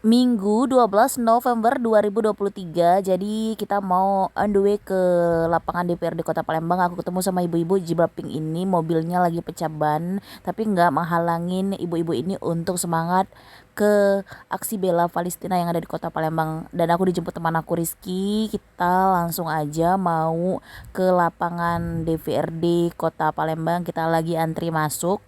Minggu 12 November 2023. Jadi kita mau on the way ke lapangan DPRD Kota Palembang. Aku ketemu sama ibu-ibu jilbab pink ini. Mobilnya lagi pecah ban, tapi nggak menghalangin ibu-ibu ini untuk semangat ke aksi bela Palestina yang ada di Kota Palembang. Dan aku dijemput teman aku Rizky. Kita langsung aja mau ke lapangan DPRD Kota Palembang. Kita lagi antri masuk.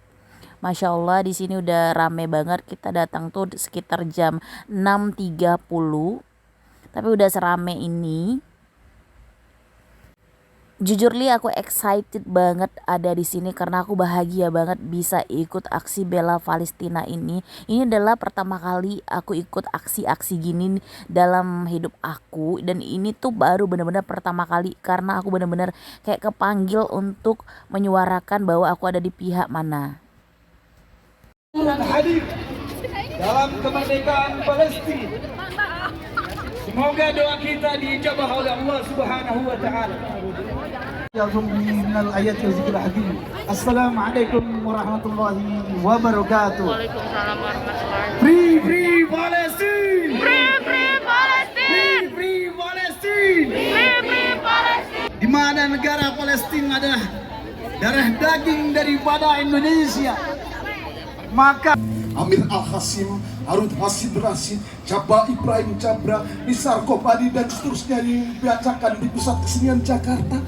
Masya Allah di sini udah rame banget. Kita datang tuh sekitar jam 6.30. Tapi udah serame ini. Jujur li aku excited banget ada di sini karena aku bahagia banget bisa ikut aksi bela Palestina ini. Ini adalah pertama kali aku ikut aksi-aksi gini dalam hidup aku, dan ini tuh baru benar-benar pertama kali karena aku benar-benar kayak kepanggil untuk menyuarakan bahwa aku ada di pihak mana. Hadir dalam kemerdekaan Palestina. Semoga doa kita diijabah oleh Allah Subhanahu wa taala. Ya minal ayat wa zikril hakim. Assalamualaikum warahmatullahi wabarakatuh. Waalaikumsalam warahmatullahi wabarakatuh. Free Palestine. Free Palestine. Free Palestine. Free Palestine. Di mana negara Palestina adalah darah daging daripada Indonesia. Maka Amir Al-Hasim, Harun Hasim Rasid, Jabba Ibrahim Jabra, Nisar Kobadi dan seterusnya yang dibacakan di pusat kesenian Jakarta.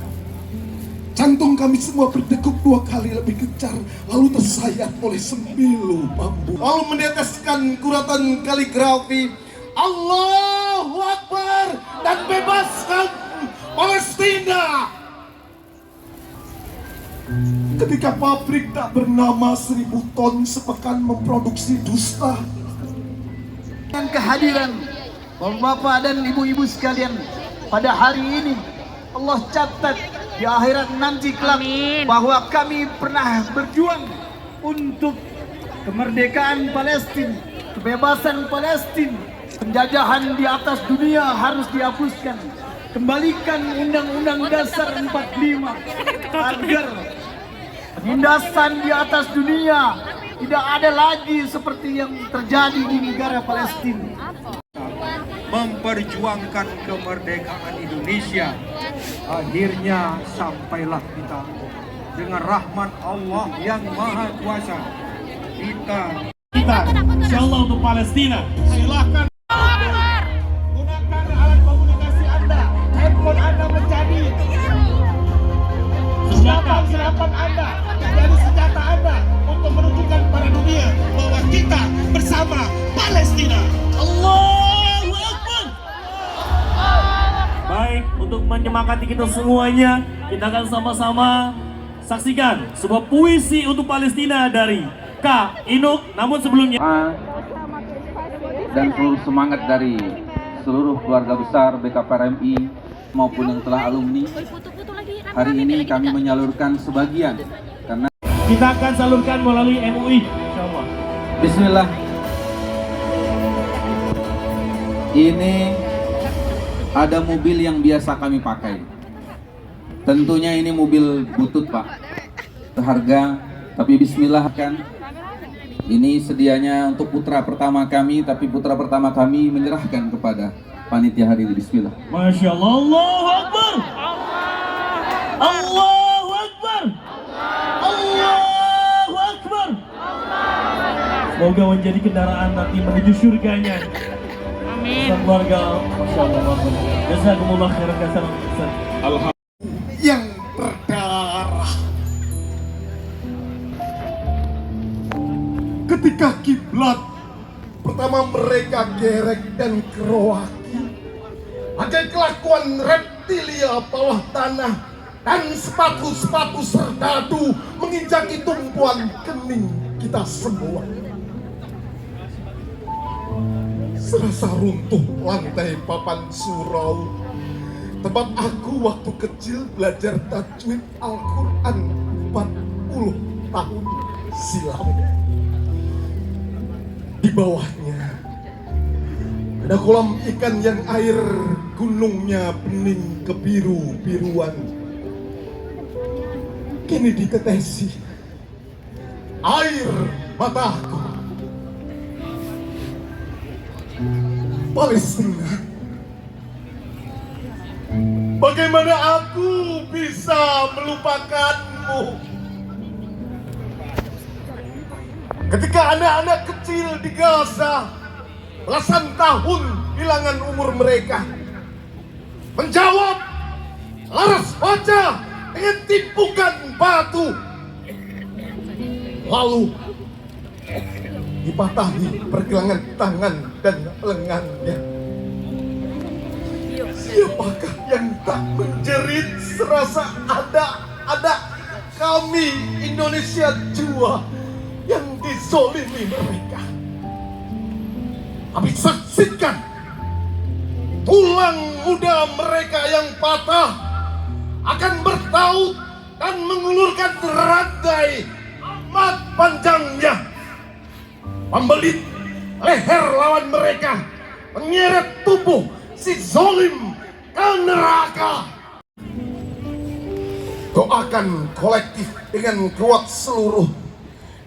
Jantung kami semua berdegup 2 kali lebih kencang, lalu tersayat oleh sembilu bambu. Lalu meneteskan kuratan kaligrafi, Allahu Akbar, dan bebaskan Palestina. Ketika pabrik tak bernama 1000 ton sepekan memproduksi dusta. dengan kehadiran Bapak dan Ibu-ibu sekalian pada hari ini, Allah catat di akhirat nanti kelak bahwa kami pernah berjuang untuk kemerdekaan Palestina, kebebasan Palestina. Penjajahan di atas dunia harus dihapuskan. Kembalikan Undang-Undang Dasar 45 agar penindasan di atas dunia tidak ada lagi seperti yang terjadi di negara Palestina. Memperjuangkan kemerdekaan Indonesia, akhirnya sampailah kita dengan rahmat Allah yang Maha Kuasa. Kita insya Allah untuk Palestina. Silahkan gunakan alat komunikasi Anda, handphone Anda menjadi senapan Anda, menjadi senjata Anda untuk menunjukkan pada dunia bahwa kita bersama Palestina. Allahu Akbar. Baik, untuk menyemangati kita semuanya, kita akan sama-sama saksikan sebuah puisi untuk Palestina dari Kak Inuk. Namun sebelumnya dan seluruh semangat dari seluruh keluarga besar BKPRMI maupun yang telah alumni, hari ini kami menyalurkan sebagian karena kita akan salurkan melalui MUI, insyaallah. Bismillah. Ini ada mobil yang biasa kami pakai. Tentunya ini mobil butut, Pak. Berharga, tapi bismillah kan. Ini sedianya untuk putra pertama kami, tapi putra pertama kami menyerahkan kepada panitia hari ini. Bismillah. Masya Allah, Allahu Akbar. Allahu Akbar. Allahu Akbar. Semoga menjadi kendaraan nanti menuju surganya. Amin. Keluarga, Masya Allah. Jazakumullah khairan katsiran. Yang berdarah. Ketika kiblat pertama mereka gerek dan keroaki, ada kelakuan reptilia bawah tanah dan sepatu-sepatu serdadu menginjaki tumpuan kening kita semua. Serasa runtuh lantai papan surau tempat aku waktu kecil belajar tajwid Al-Quran 40 tahun silam. Di bawahnya ada kolam ikan yang air gunungnya bening kebiru-biruan. Kini ditetesi air mataku. Palestina. Bagaimana aku bisa melupakanmu? Ketika anak-anak kecil di Gaza belasan tahun hilangan umur mereka, menjawab laras wajah dengan timpukan batu, lalu dipatahi pergelangan tangan dan lengannya. Siapakah yang tak menjerit serasa ada kami Indonesia jua yang dizolimi mereka? Kami saksikan tulang muda mereka yang patah akan bertaut dan mengulurkan rantai amat panjangnya, membelit leher lawan mereka, menyeret tubuh si zolim ke neraka. Doakan kolektif dengan kuat seluruh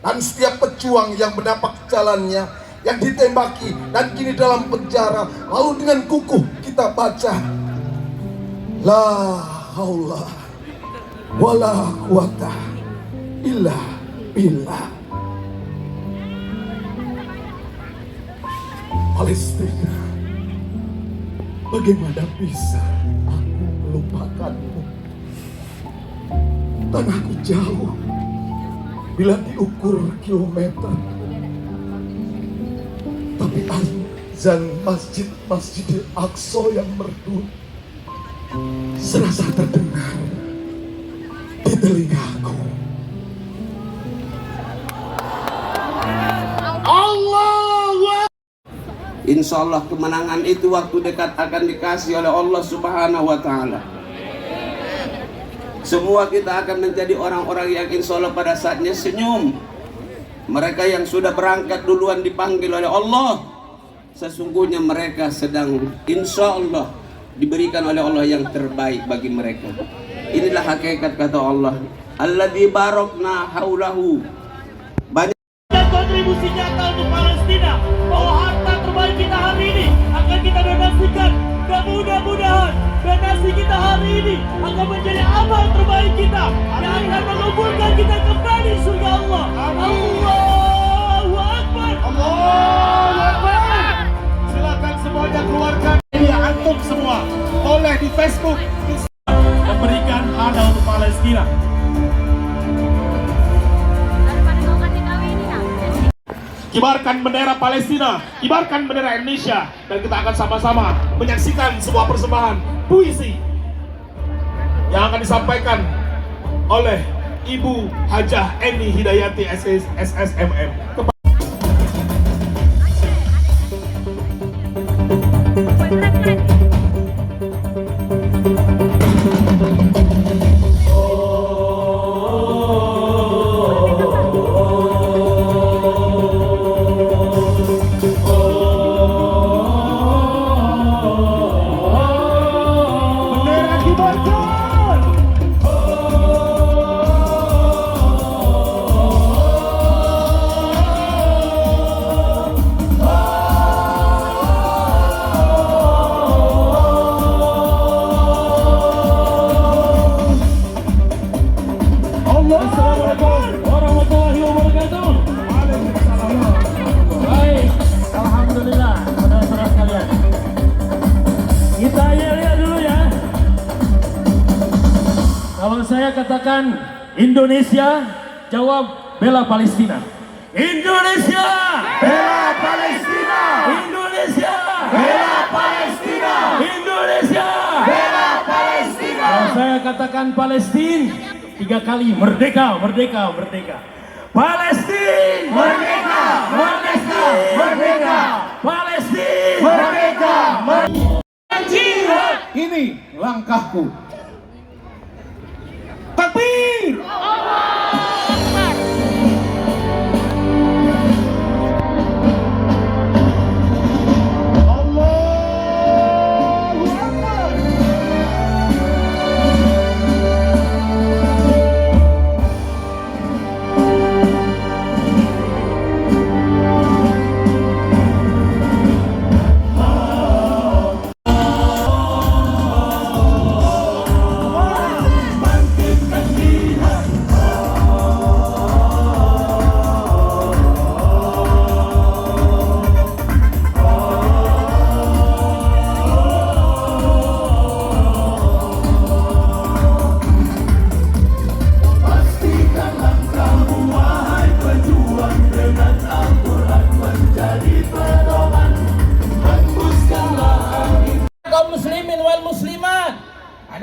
dan setiap pejuang yang menapak jalannya, yang ditembaki dan kini dalam penjara, lalu dengan kukuh kita baca la haula wala quwata illa billah. Palestina, bagaimana bisa aku melupakanmu? Tanahku jauh bila diukur kilometer, tapi azan Masjidil Aqsa yang merdu serasa terdengar di telingaku. Insya Allah kemenangan itu waktu dekat akan dikasih oleh Allah Subhanahu wa Ta'ala. Semua kita akan menjadi orang-orang yang insya Allah pada saatnya senyum. Mereka yang sudah berangkat duluan dipanggil oleh Allah, sesungguhnya mereka sedang insya Allah diberikan oleh Allah yang terbaik bagi mereka. Inilah hakikat kata Allah, alladzi barakna haulahu. Dan kontribusi nyata untuk Palestina, bahwa harta terbaik kita hari ini akan kita donasikan, dan mudah-mudahan donasi kita hari ini akan menjadi amal terbaik kita yang akan mengumpulkan kita kembali surga Allah. Allahu Akbar. Allahu Akbar. Silakan semuanya keluarkan media antum semua, boleh di Facebook, memberikan hadiah untuk Palestina. Kibarkan bendera Palestina, kibarkan bendera Indonesia, dan kita akan sama-sama menyaksikan sebuah persembahan puisi yang akan disampaikan oleh Ibu Hajah Eni Hidayati SSMM. Assalamualaikum warahmatullahi wabarakatuh. Baik, alhamdulillah, saudara-saudara sekalian. Kita lihat dulu ya. Kalau saya katakan Indonesia, jawab bela Palestina. Indonesia bela Palestina. Indonesia bela Palestina. Indonesia bela Palestina. Kalau saya katakan Palestina, 3 kali merdeka, merdeka, merdeka. Palestina merdeka, merdeka, merdeka. Palestina merdeka, merdeka. Jihad. Ini langkahku. Takbir.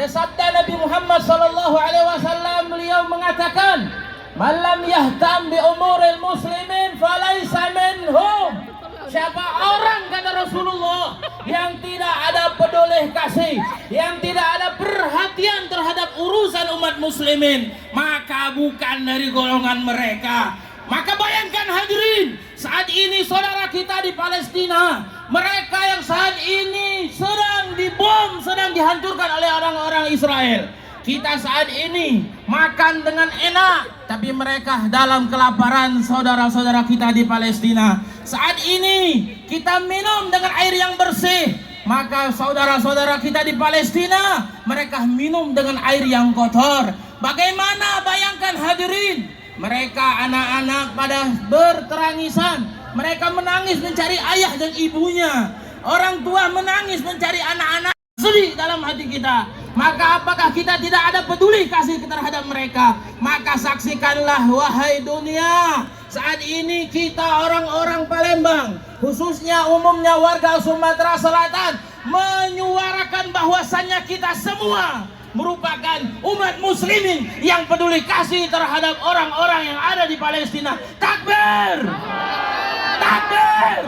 Ada sabda Nabi Muhammad sallallahu alaihi wasallam, beliau mengatakan, "Man lam yahtam bi umuril muslimin falaisa minhum." Siapa orang, kata Rasulullah, yang tidak ada peduli kasih, yang tidak ada perhatian terhadap urusan umat muslimin, maka bukan dari golongan mereka. Maka bayangkan hadirin, saat ini saudara kita di Palestina, mereka yang saat ini sedang dibom, sedang dihancurkan oleh orang-orang Israel. Kita saat ini makan dengan enak, tapi mereka dalam kelaparan, saudara-saudara kita di Palestina. Saat ini kita minum dengan air yang bersih, maka saudara-saudara kita di Palestina, mereka minum dengan air yang kotor. Bagaimana, bayangkan hadirin, mereka anak-anak pada berterangisan, mereka menangis mencari ayah dan ibunya. Orang tua menangis mencari anak-anak, sedih dalam hati kita. Maka apakah kita tidak ada peduli kasih terhadap mereka? Maka saksikanlah wahai dunia, saat ini kita orang-orang Palembang, khususnya umumnya warga Sumatera Selatan, menyuarakan bahwasannya kita semua merupakan umat muslimin yang peduli kasih terhadap orang-orang yang ada di Palestina. Takbir! Takbir!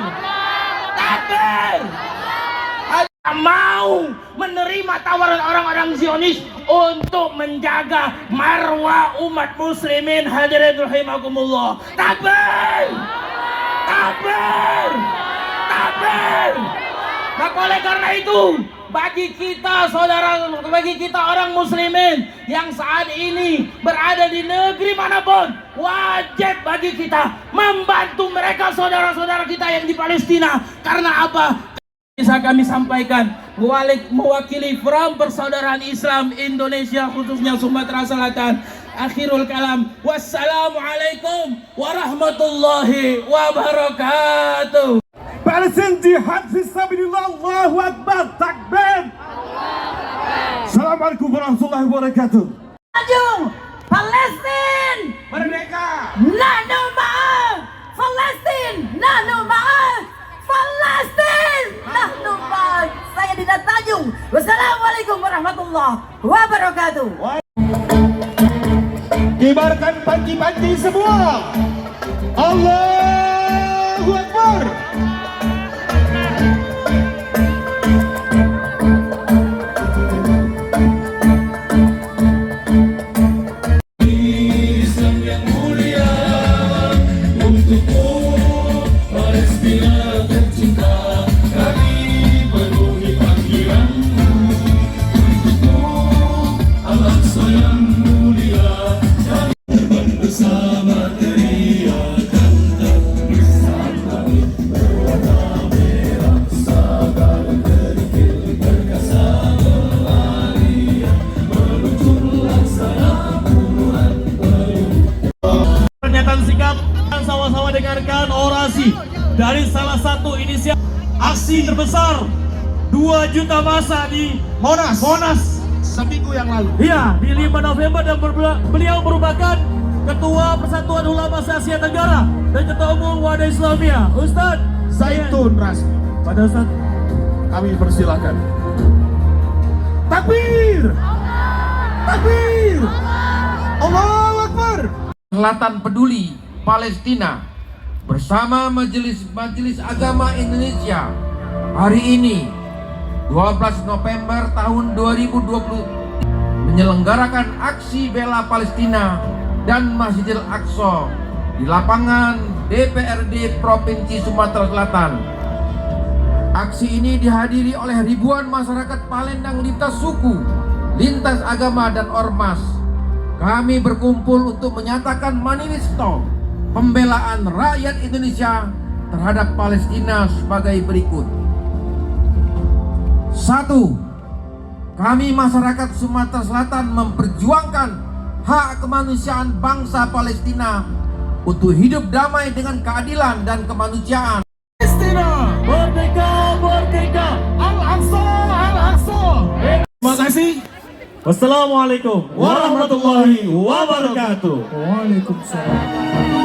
Takbir! Mau menerima tawaran orang-orang Zionis untuk menjaga marwah umat muslimin. Hadirin rahimakumullah. Takbir! Takbir! Takbir! Maka oleh karena itu, bagi kita saudara, bagi kita orang muslimin yang saat ini berada di negeri manapun, wajib bagi kita membantu mereka, saudara-saudara kita yang di Palestina. Karena apa? Bisa kami sampaikan mewakili Front Persaudaraan Islam Indonesia, khususnya Sumatera Selatan. Akhirul kalam, wassalamualaikum warahmatullahi wabarakatuh. Palestina jihad fisabilillah, Allahu Akbar, takbir. Assalamualaikum warahmatullahi wabarakatuh. Maju Palestina merdeka, nahnu ma'ah Palestina, nahnu ma'ah Palestina, nahnu ma'ah. Saya Dina Tanjung. Wassalamualaikum warahmatullahi wabarakatuh. Kibarkan panji-panji semua. Allahu Akbar. Sama-sama dengarkan orasi dari salah satu inisiatif aksi terbesar 2 juta massa di Monas seminggu yang lalu. Iya, di 5 November, dan beliau merupakan Ketua Persatuan Ulama Asia Tenggara dan Ketua Umum Wadah Islamiyah, Ustadz Zaitun Rasmi. Pada saat kami persilakan. Takbir! Takbir! Allahu Akbar! Selatan Peduli Palestina bersama Majelis Agama Indonesia hari ini 12 November tahun 2020 menyelenggarakan aksi bela Palestina dan Masjidil Aqsa di lapangan DPRD Provinsi Sumatera Selatan. Aksi ini dihadiri oleh ribuan masyarakat Palembang lintas suku, lintas agama dan ormas. Kami berkumpul untuk menyatakan manifesto pembelaan rakyat Indonesia terhadap Palestina sebagai berikut. 1. Kami masyarakat Sumatera Selatan memperjuangkan hak kemanusiaan bangsa Palestina untuk hidup damai dengan keadilan dan kemanusiaan. Palestina, merdeka, merdeka, Al-Aqsa, Al-Aqsa. Terima kasih. Wassalamualaikum warahmatullahi wabarakatuh. Waalaikumsalam.